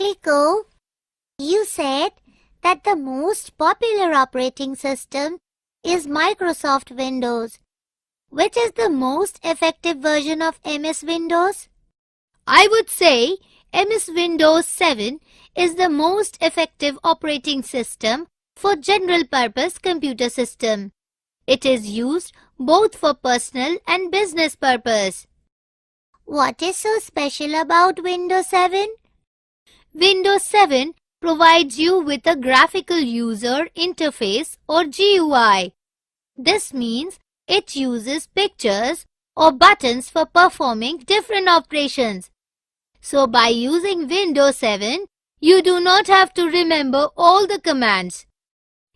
Kliko, you said that the most popular operating system is Microsoft Windows. Which is the most effective version of MS Windows? I would say MS Windows 7 is the most effective operating system for general-purpose computer system. It is used both for personal and business purpose. What is so special about Windows 7? Windows 7 provides you with a graphical user interface or GUI. This means it uses pictures or buttons for performing different operations. So by using Windows 7, you do not have to remember all the commands.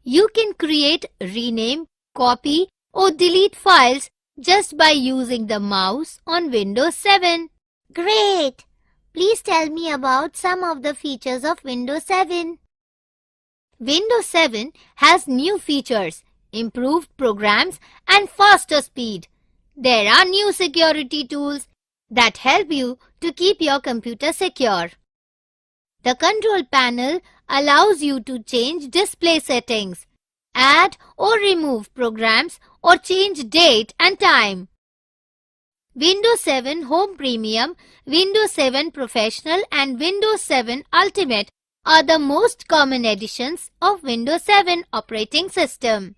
You can create, rename, copy or delete files just by using the mouse on Windows 7. Great! Please tell me about some of the features of Windows 7. Windows 7 has new features, improved programs and faster speed. There are new security tools that help you to keep your computer secure. The control panel allows you to change display settings, add or remove programs or change date and time. Windows 7 Home Premium, Windows 7 Professional and Windows 7 Ultimate are the most common editions of Windows 7 operating system.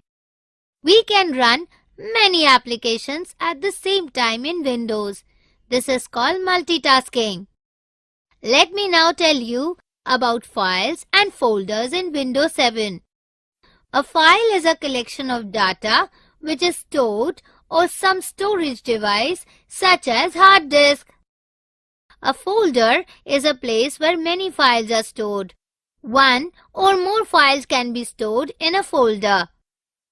We can run many applications at the same time in Windows. This is called multitasking. Let me now tell you about files and folders in Windows 7. A file is a collection of data which is stored or some storage device such as hard disk. A folder is a place where many files are stored. One or more files can be stored in a folder.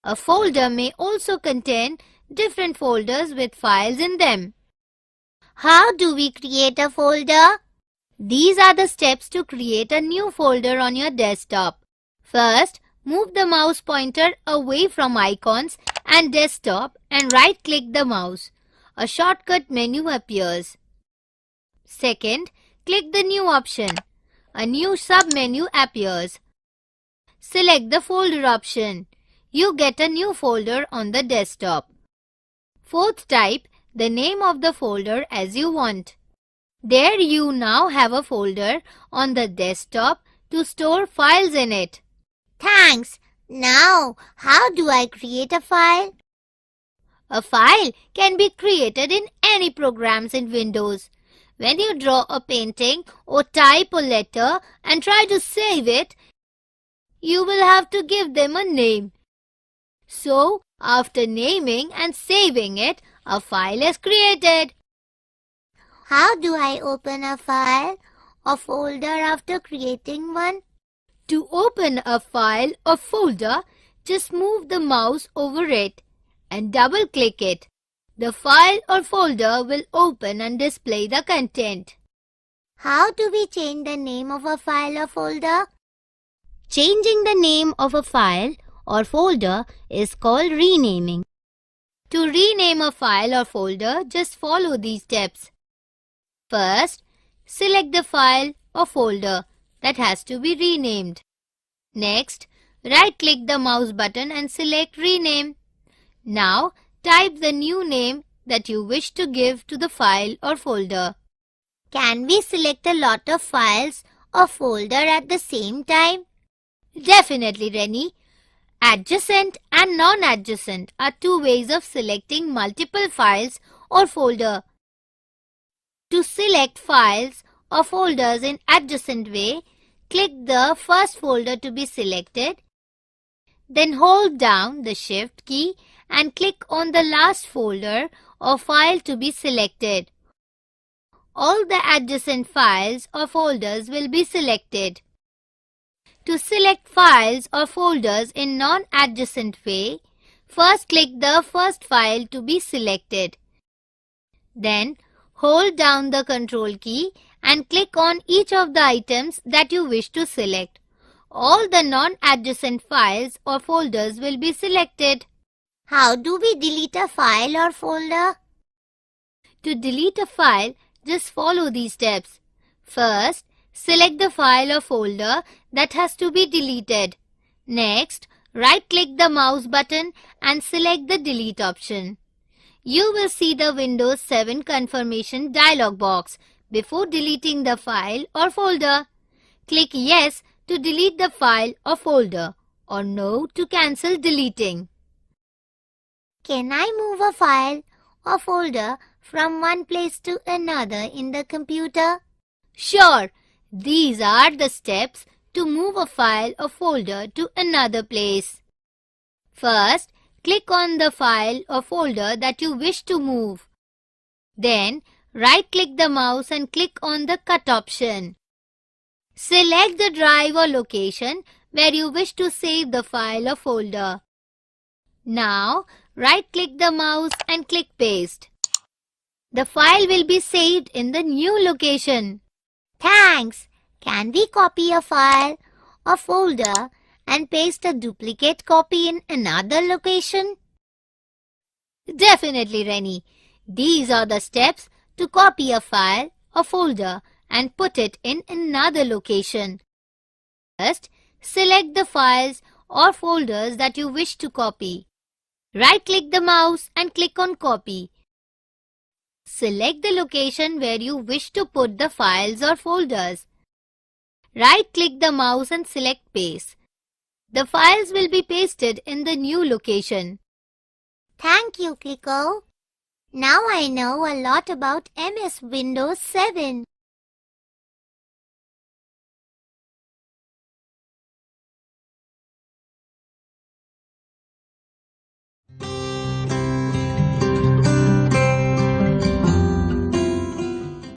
A folder may also contain different folders with files in them. How do we create a folder? These are the steps to create a new folder on your desktop. First, move the mouse pointer away from icons and desktop and right-click the mouse. A shortcut menu appears. Second, click the New option. A new sub-menu appears. Select the Folder option. You get a new folder on the desktop. Fourth, type the name of the folder as you want. There you now have a folder on the desktop to store files in it. Thanks. Now, how do I create a file? A file can be created in any programs in Windows. When you draw a painting or type a letter and try to save it, you will have to give them a name. So, after naming and saving it, a file is created. How do I open a file or folder after creating one? To open a file or folder, just move the mouse over it and double-click it. The file or folder will open and display the content. How do we change the name of a file or folder? Changing the name of a file or folder is called renaming. To rename a file or folder, just follow these steps. First, select the file or folder that has to be renamed. Next, right-click the mouse button and select Rename. Now, type the new name that you wish to give to the file or folder. Can we select a lot of files or folder at the same time? Definitely, Rennie. Adjacent and non-adjacent are two ways of selecting multiple files or folder. To select files or folders in adjacent way, click the first folder to be selected. Then hold down the Shift key and click on the last folder or file to be selected. All the adjacent files or folders will be selected. To select files or folders in non-adjacent way, first click the first file to be selected. Then hold down the Control key and click on each of the items that you wish to select. All the non-adjacent files or folders will be selected. How do we delete a file or folder? To delete a file, just follow these steps. First, Select the file or folder that has to be deleted. Next, right-click the mouse button and select the delete option. You will see the Windows 7 confirmation dialog box before deleting the file or folder. Click Yes to delete the file or folder, or No to cancel deleting. Can I move a file or folder from one place to another in the computer? Sure, these are the steps to move a file or folder to another place. First, click on the file or folder that you wish to move. Then, right-click the mouse and click on the Cut option. Select the drive or location where you wish to save the file or folder. Now, right-click the mouse and click Paste. The file will be saved in the new location. Thanks! Can we copy a file or folder and paste a duplicate copy in another location? Definitely, Rennie. These are the steps to copy a file or folder and put it in another location. First, select the files or folders that you wish to copy. Right-click the mouse and click on Copy. Select the location where you wish to put the files or folders. Right-click the mouse and select Paste. The files will be pasted in the new location. Thank you, Kiko. Now I know a lot about MS Windows 7.